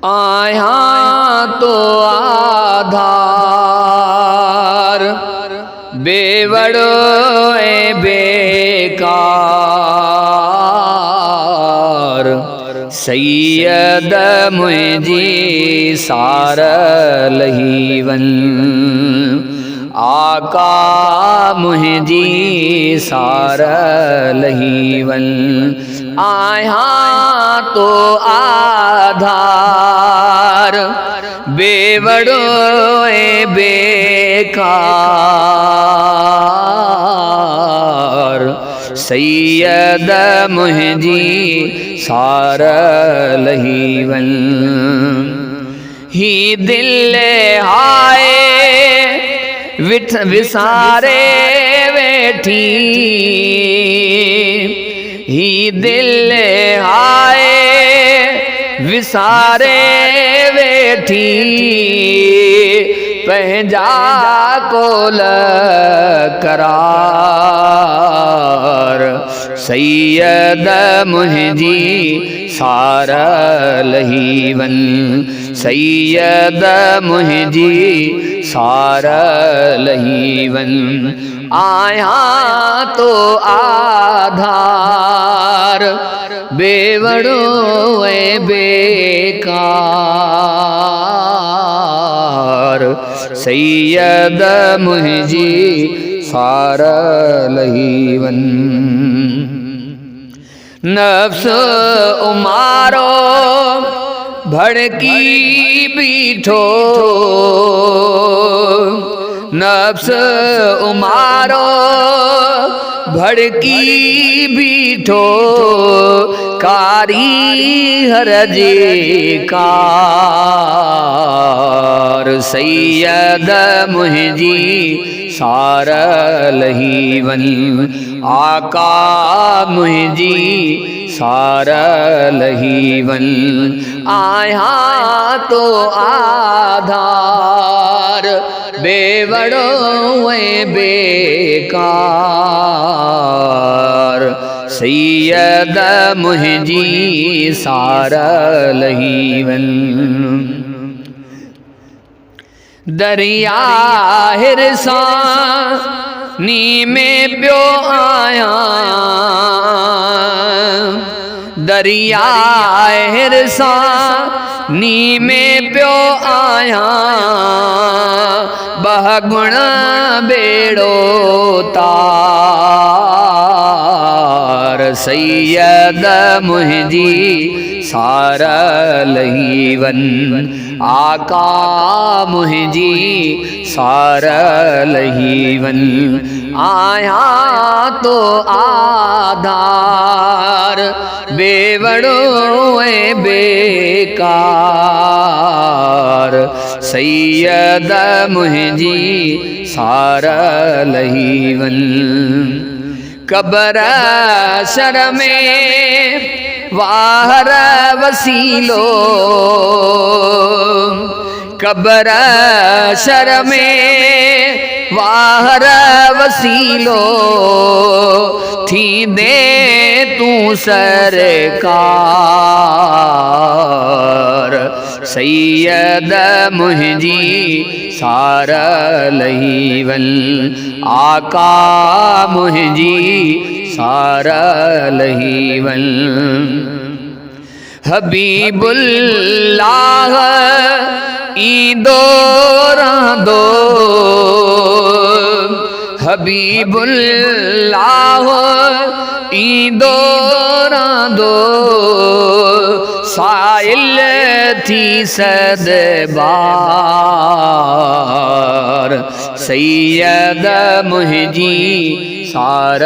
आया तो आधार बेवड़ो ए बेकार सैयद मुझी सार लही वन आका मुझी सार लही वन आया तो आधार बेवड़ो ए बेकार सैयद मुझी सार लही वन ही दिल हाय विसारे बैठी ही दिल हाय विसारे बैठी पंहिंजा कोल करार सैयद मुझी सार लही वन सैयद मुझी सार लही वन आया तो आधार बेवड़ो ए बेकार सैयद मुझी सार लही वन नफ्स उमारो भड़की बीठो नफ्स उमारो भड़की बीठो कारी हर जे कार सैयद मुझी सार लही वन आका मुझी सार लही वन आया तो आधार बेवड़ो ए बेकार सैयद मुझी सार लही वन दरिया हिरसा नी में पियो आया दरिया हिरसा नी में पियो आया बहगुण बेड़ो तार सैयद मुझी सार लही वन आका मुझी सार लही वन आया तो आधार बेवड़ो ए बेकार सैयद मुझी सार लही वन कब्र शर में वाहर वसीलो कब्र शर में वाहर वसीलो थी दे तू सरकार सैयद मुझी सार लही वन आका मुझी सार लही वन हबीबुल्लाह ईंदो रहंदो हबीबुल्लाह ईंदो रहंदो साइल थी सदबार सैयद मुझी सार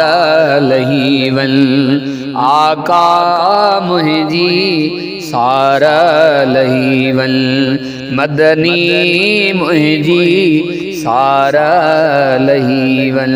लही वन आका मुझी सार लही वन मदनी मुझी सार लही वन।